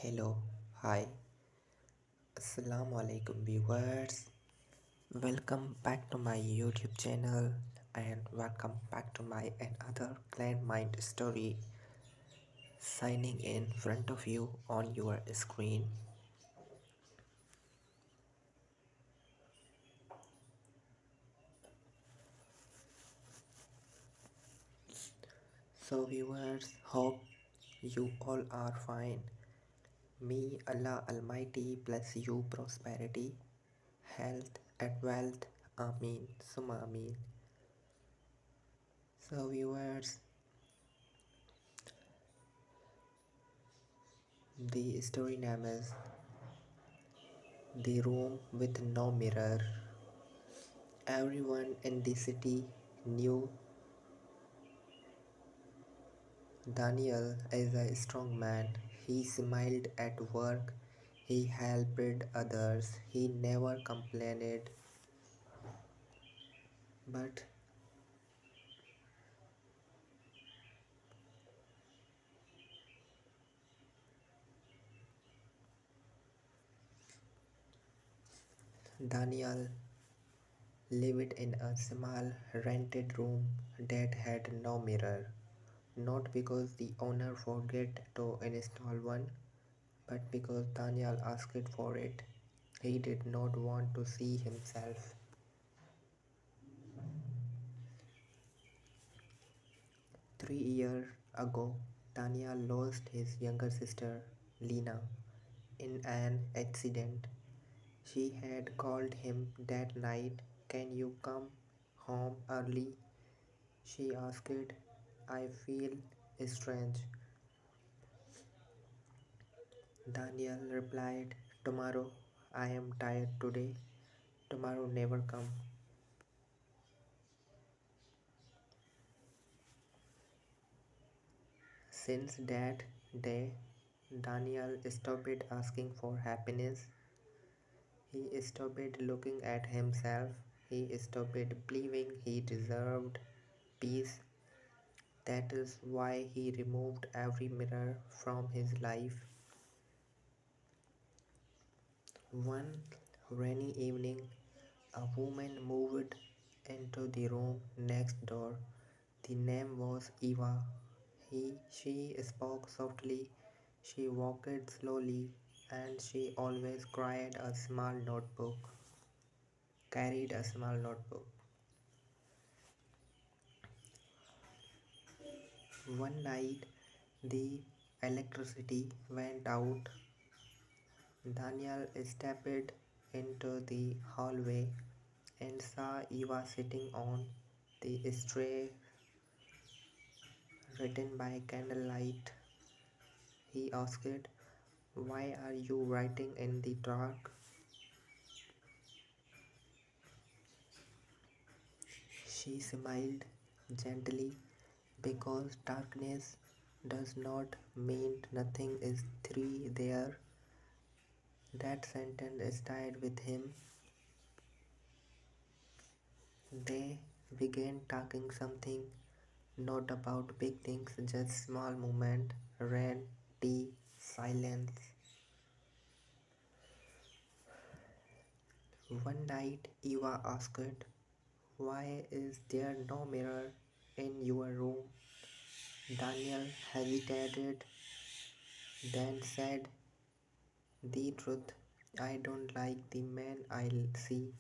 Hello, hi, Assalamu alaikum viewers. Welcome back to my YouTube channel and welcome back to my another Clan Mind Story signing in front of you on your screen. So viewers, hope you all are fine. Me, Allah Almighty bless you prosperity, health and wealth. Ameen, Summa Ameen. So viewers, the story name is The Room with No Mirror. Everyone in the city knew Daniel as a strong man. He smiled at work, he helped others, he never complained. But Daniel lived in a small rented room that had no mirror. Not because the owner forgot to install one, but because Daniel asked for it. He did not want to see himself. 3 years ago, Daniel lost his younger sister, Lena, in an accident. She had called him that night. Can you come home early? She asked. I feel strange. Daniel replied, tomorrow. I am tired today. Tomorrow never come. Since that day, Daniel stopped asking for happiness. He stopped looking at himself. He stopped believing he deserved peace. That is why he removed every mirror from his life. One rainy evening, a woman moved into the room next door. The name was Eva. She spoke softly, she walked slowly, and she always carried a small notebook. One night, the electricity went out. Daniel stepped into the hallway and saw Eva sitting on the tray written by candlelight. He asked, why are you writing in the dark? She smiled gently because darkness does not mean nothing is three there. That sentence stayed with him. They began talking something not about big things, just small moment, rain, tea, silence. One night Eva asked, why is there no mirror in your room? Daniel hesitated, then said, the truth, I don't like the man I'll see.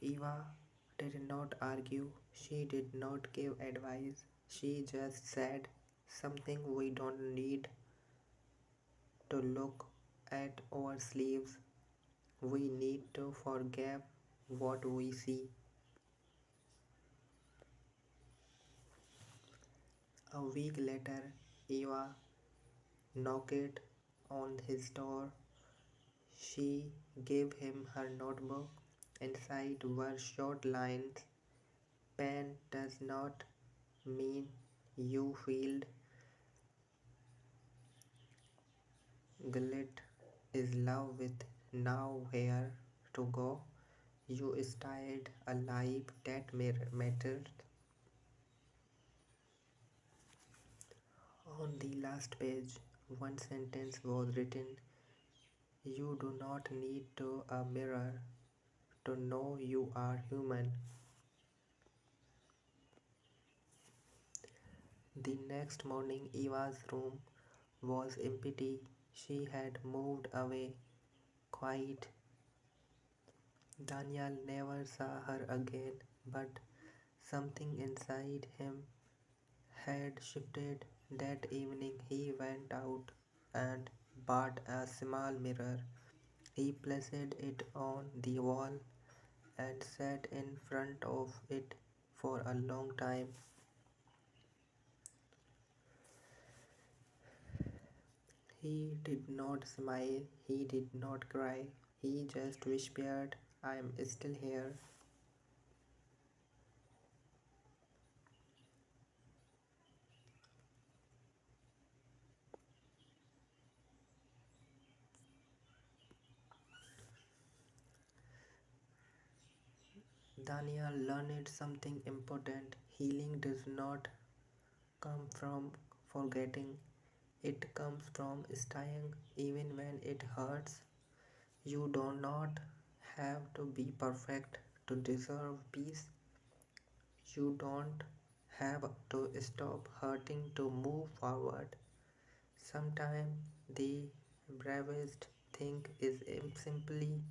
Eva did not argue, she did not give advice, she just said something we don't need to look at our sleeves. We need to forgive what we see. A week later, Eva knocked on his door. She gave him her notebook. Inside were short lines. Pain does not mean you failed. Guilt is love with now where to go. You stayed alive that mattered. On the last page, one sentence was written: "You do not need to a mirror to know you are human." The next morning, Eva's room was empty. She had moved away, quiet. Daniel never saw her again, but something inside him had shifted. That evening, he went out and bought a small mirror. He placed it on the wall and sat in front of it for a long time. He did not smile, he did not cry, he just whispered, "I am still here." Daniel learned something important. Healing does not come from forgetting, it comes from staying even when it hurts. You do not have to be perfect to deserve peace. You don't have to stop hurting to move forward. Sometimes the bravest thing is simply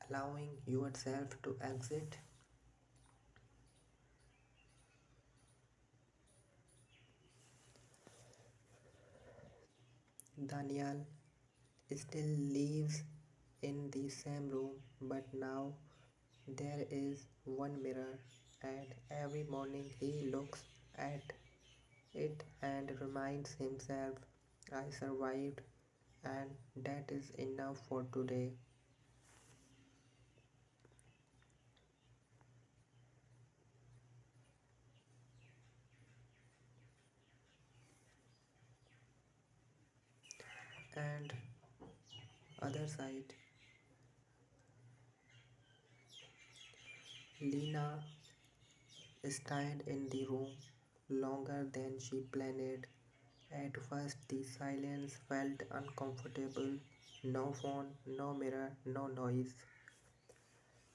allowing yourself to exit. Daniel still lives in the same room, but now there is one mirror, and every morning he looks at it and reminds himself, "I survived, and that is enough for today." And other side, Lena stayed in the room longer than she planned. At first, the silence felt uncomfortable. No phone, no mirror, no noise.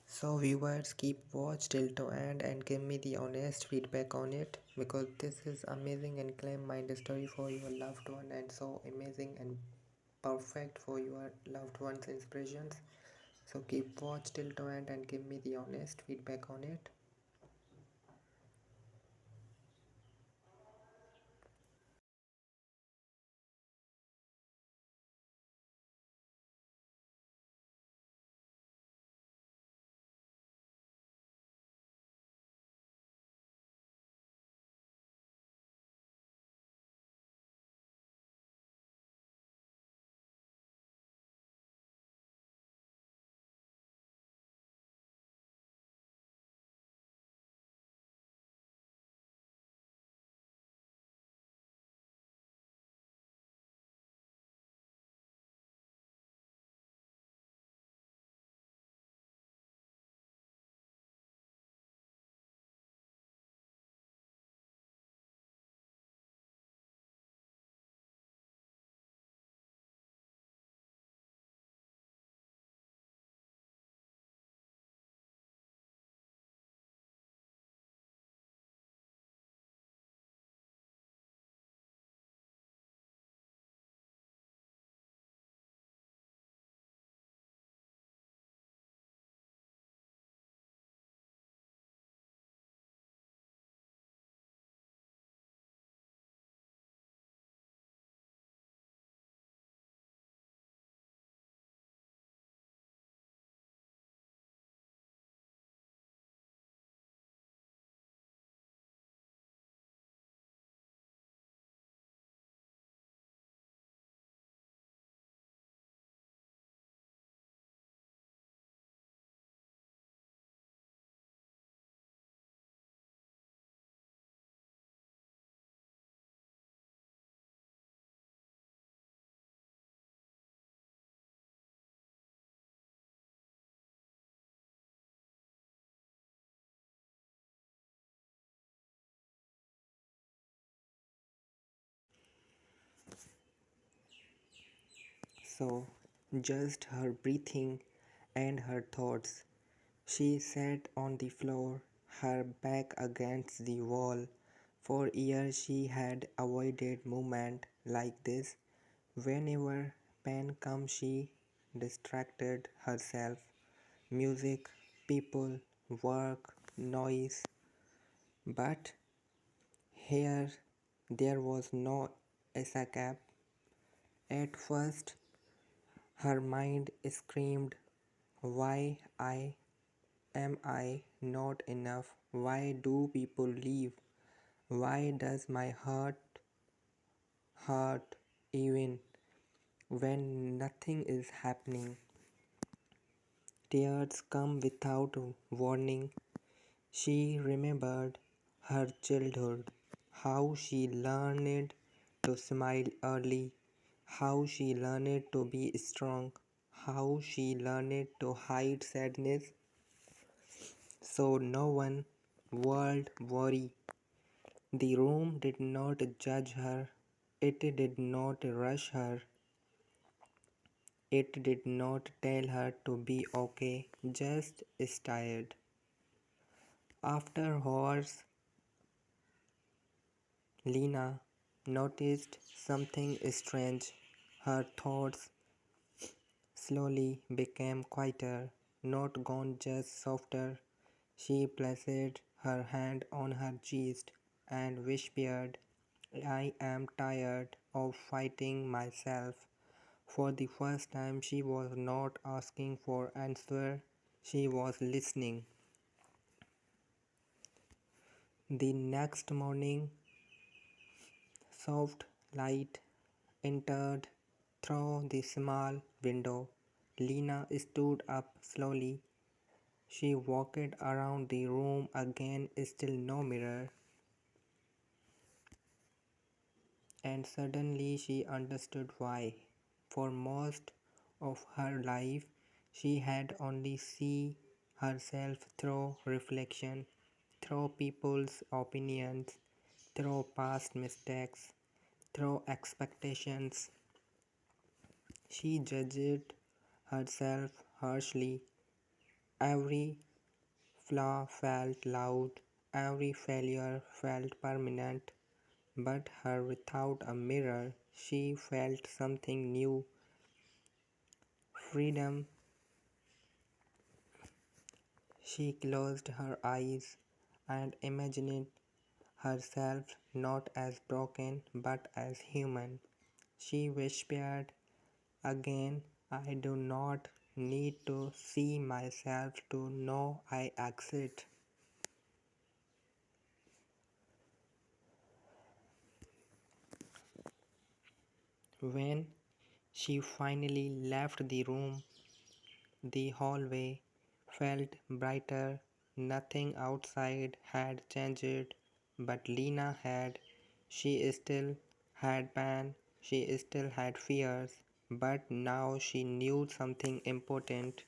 So, viewers, keep watch till to end and give me the honest feedback on it, because this is amazing and claim mind story for your loved one, and so amazing and perfect for your loved one's inspirations. So, keep watch till to end and give me the honest feedback on it. So, just her breathing and her thoughts. She sat on the floor, her back against the wall. For years she had avoided movement like this. Whenever pain came, she distracted herself. Music, people, work, noise. But here there was no escape. At first, her mind screamed, why am I not enough? Why do people leave? Why does my heart hurt even when nothing is happening? Tears come without warning. She remembered her childhood, how she learned to smile early, how she learned to be strong, how she learned to hide sadness so no one would worry. The room did not judge her, it did not rush her, it did not tell her to be okay, just tired. After hours, Lena noticed something strange. Her thoughts slowly became quieter, not gone, just softer. She placed her hand on her chest and whispered, I am tired of fighting myself. For the first time, she was not asking for answer, she was listening. The next morning, soft light entered through the small window. Lena stood up slowly. She walked around the room again, still no mirror. And suddenly she understood why. For most of her life, she had only seen herself through reflection, through people's opinions, through past mistakes, through expectations. She judged herself harshly. Every flaw felt loud, every failure felt permanent. But her without a mirror, she felt something new, freedom. She closed her eyes and imagined herself not as broken but as human. She whispered again, I do not need to see myself to know I exist. When she finally left the room, the hallway felt brighter. Nothing outside had changed, but Lena had. She still had pain, she still had fears, but now she knew something important.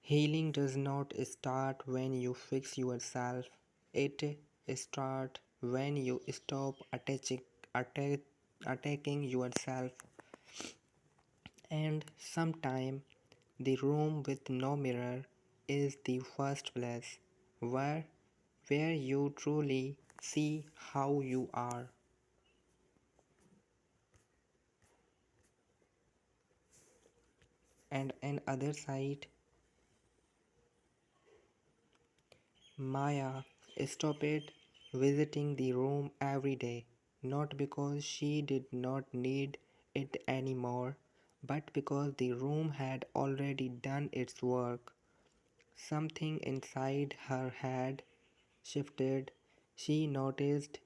Healing does not start when you fix yourself. It starts when you stop attack, attacking yourself. And sometime the room with no mirror is the first place where you truly see how you are. And on other side, Maya stopped visiting the room every day, not because she did not need it anymore, but because the room had already done its work. Something inside her had shifted. She noticed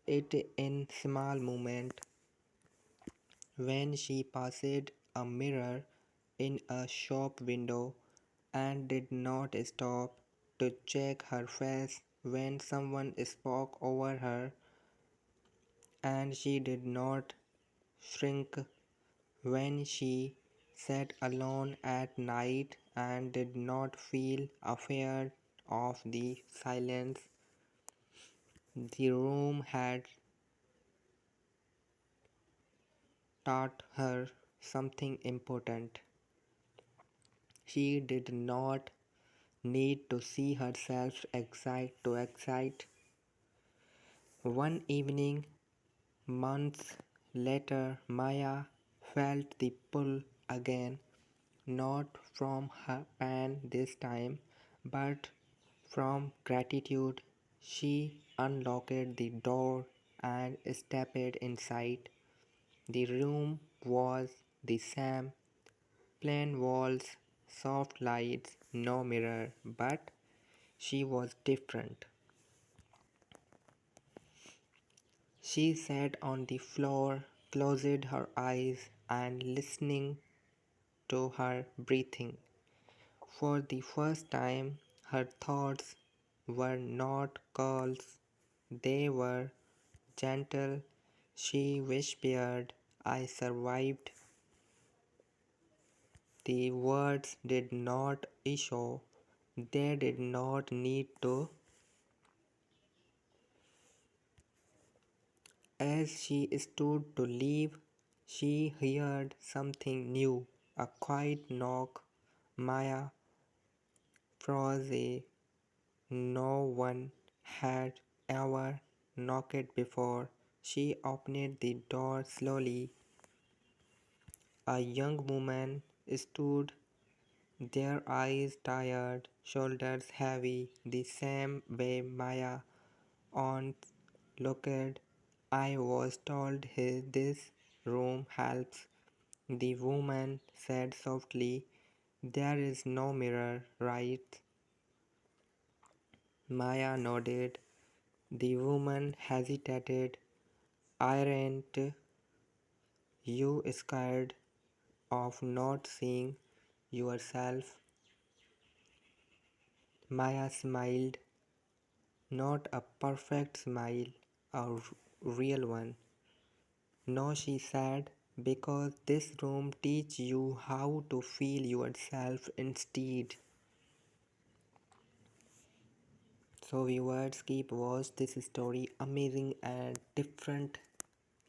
it in small moments. When she passed a mirror in a shop window and did not stop to check her face when someone spoke over her, and she did not shrink when she sat alone at night and did not feel afraid of the silence the room had taught her. something important. She did not need to see herself excite. One evening, months later, Maya felt the pull again, not from her pan this time, but from gratitude. She unlocked the door and stepped inside. The room was the same, plain walls, soft lights, no mirror, but she was different. She sat on the floor, closed her eyes, and listening to her breathing. For the first time, her thoughts were not calls, they were gentle. She whispered, I survived. The words did not issue, they did not need to. As she stood to leave, she heard something new, a quiet knock. Maya froze. No one had ever knocked before. She opened the door slowly. A young woman stood, their eyes tired, shoulders heavy, the same way Maya once looked. I was told this room helps, the woman said softly. There is no mirror, right? Maya nodded. The woman hesitated. Aren't you scared of not seeing yourself? Maya smiled, not a perfect smile, a real one. No, she said, because this room teaches you how to feel yourself instead. So viewers, keep watch this story, amazing and different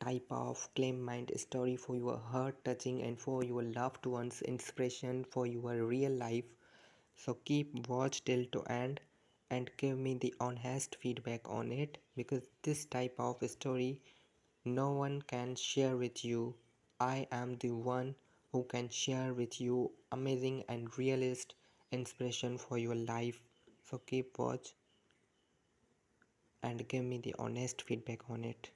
type of Clam Mind Story for your heart touching and for your loved ones inspiration for your real life. So keep watch till to end and give me the honest feedback on it, because this type of story no one can share with you. I am the one who can share with you amazing and realist inspiration for your life. So keep watch and give me the honest feedback on it.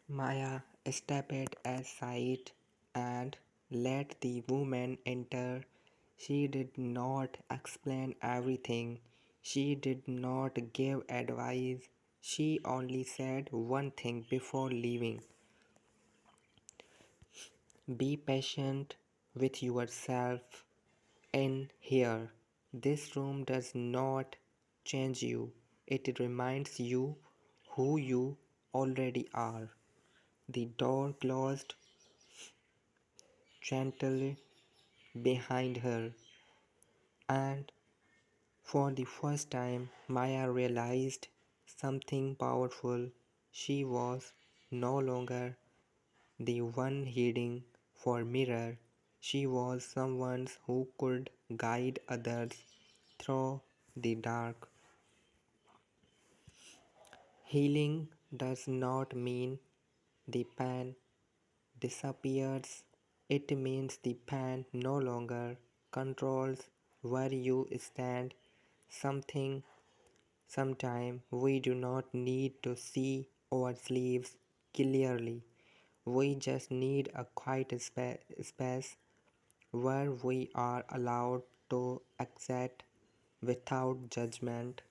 Maya stepped aside and let the woman enter. She did not explain everything. She did not give advice. She only said one thing before leaving: be patient with yourself in here. This room does not change you, it reminds you who you already are. The door closed gently behind her, and for the first time, Maya realized something powerful. She was no longer the one heading for mirror. She was someone who could guide others through the dark. Healing does not mean the pain disappears. It means the pain no longer controls where you stand. Something Sometime we do not need to see our sleeves clearly. We just need a quiet space where we are allowed to accept without judgment.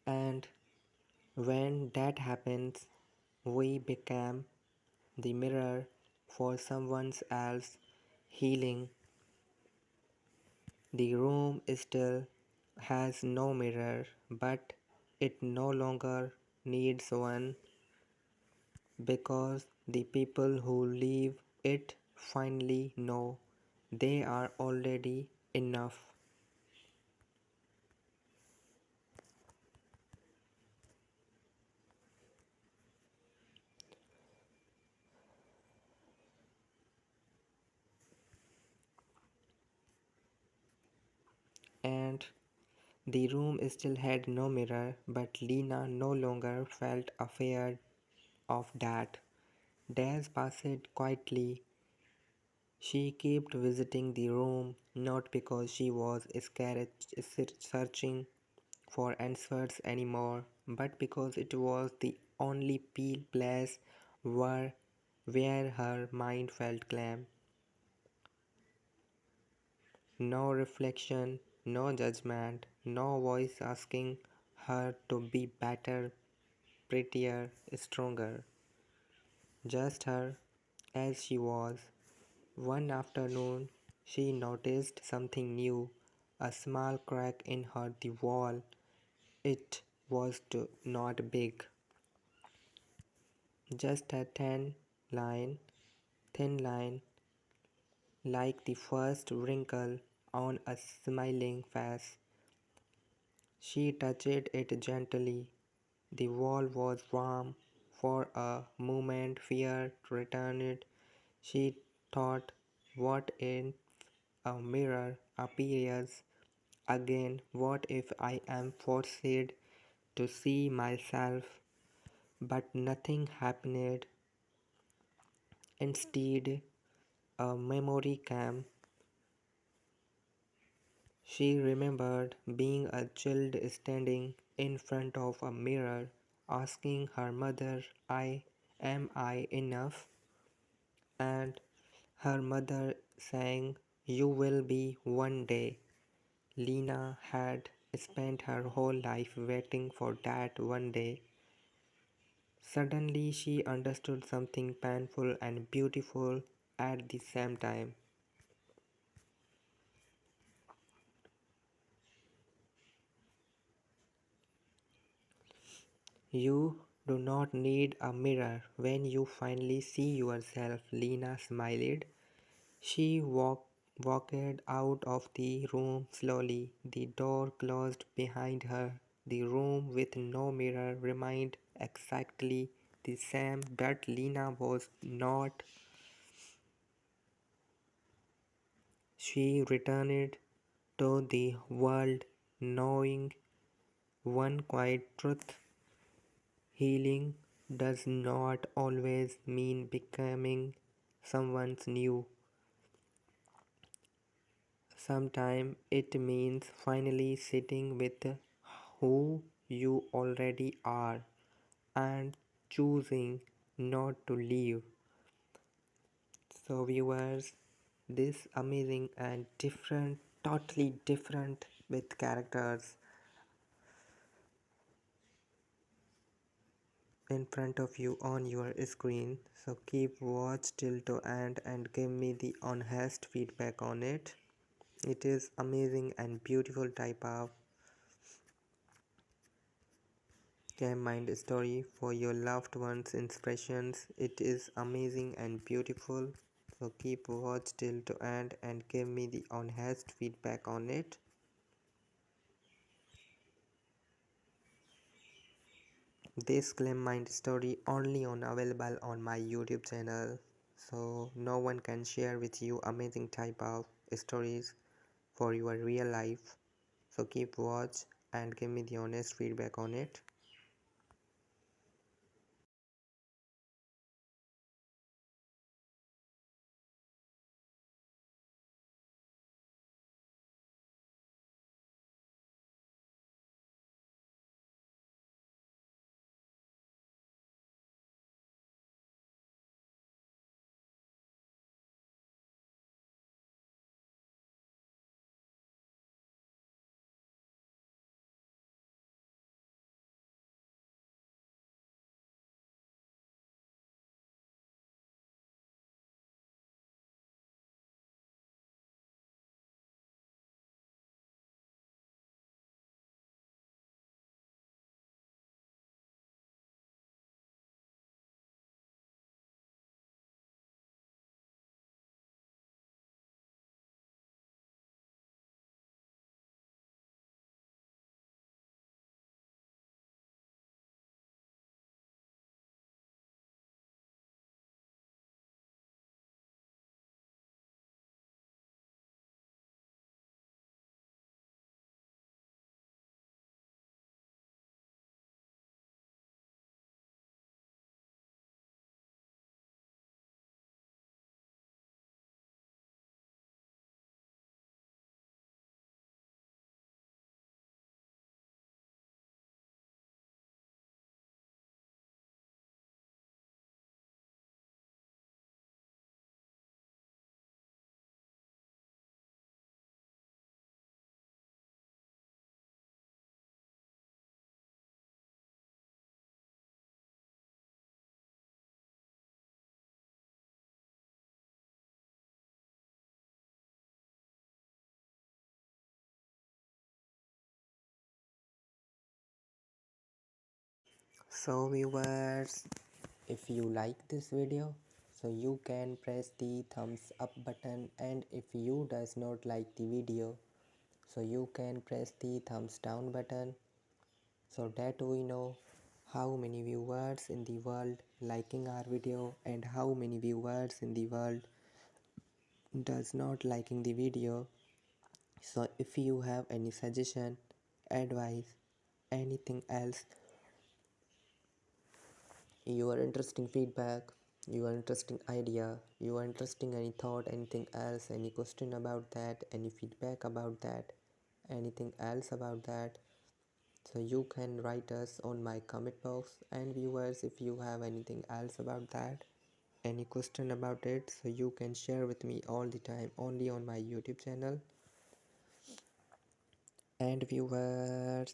And when that happens, we become the mirror for someone else healing. The room still has no mirror, but it no longer needs one because the people who leave it finally know they are already enough. And the room still had no mirror, but Lena no longer felt afraid of that. Days passed quietly. She kept visiting the room not because she was scared searching for answers anymore, but because it was the only place where her mind felt calm. No reflection, no judgment, no voice asking her to be better, prettier, stronger. Just her as she was. One afternoon, she noticed something new, a small crack in the wall. It was not big, just a thin line, like the first wrinkle on a smiling face. She touched it gently. The wall was warm. For a moment, fear returned. She thought, what if a mirror appears again? What if I am forced to see myself? But nothing happened. Instead, a memory came. She remembered being a child standing in front of a mirror, asking her mother, Am I enough? And her mother saying, You will be one day. Lena had spent her whole life waiting for that one day. Suddenly, she understood something painful and beautiful at the same time. You do not need a mirror when you finally see yourself, Lena smiled. She walked out of the room slowly. The door closed behind her. The room with no mirror remained exactly the same, but Lena was not. She returned to the world knowing one quiet truth: healing does not always mean becoming someone's new. Sometimes it means finally sitting with who you already are. and choosing not to leave. So viewers, this amazing and different, totally different with characters in front of you on your screen. So keep watch till to end and give me the honest feedback on it. It is amazing and beautiful type of Clam Mind Story for your loved ones inspirations. It is amazing and beautiful. So keep watch till to end and give me the honest feedback on it. This Clam Mind Story only on available on my YouTube channel. So no one can share with you amazing type of stories for your real life. So keep watch and give me the honest feedback on it. So viewers, if you like this video, so you can press the thumbs up button, and if you does not like the video, so you can press the thumbs down button, so that we know how many viewers in the world liking our video and how many viewers in the world does not liking the video. So if you have any suggestion, advice, anything else, your interesting feedback, your interesting idea, your interesting any thought, anything else, any question about that, any feedback about that, anything else about that, so you can write us on my comment box. And viewers, if you have anything else about that, any question about it, so you can share with me all the time only on my YouTube channel. And viewers,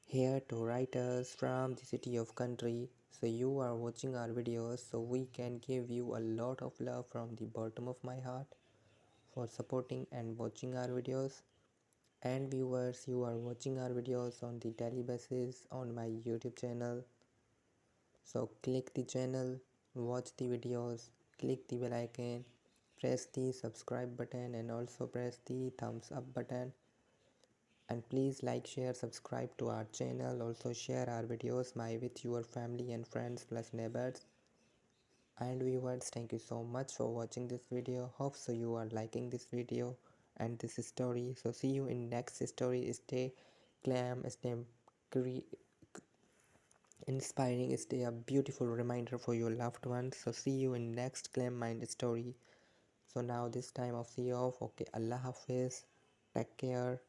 here to write us from the city of country, so you are watching our videos, so we can give you a lot of love from the bottom of my heart for supporting and watching our videos. And viewers, you are watching our videos on the daily basis on my YouTube channel, so click the channel, watch the videos, click the bell icon, press the subscribe button, and also press the thumbs up button. And please like, share, subscribe to our channel. Also share our videos with your family and friends plus neighbors. And viewers, thank you so much for watching this video. Hope so you are liking this video and this story. So see you in next story. Stay calm, stay inspiring, stay a beautiful reminder for your loved ones. So see you in next Clam Mind Story. So now this time of see off. Okay, Allah Hafiz. Take care.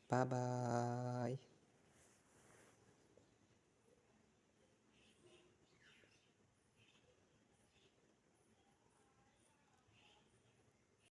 Bye bye.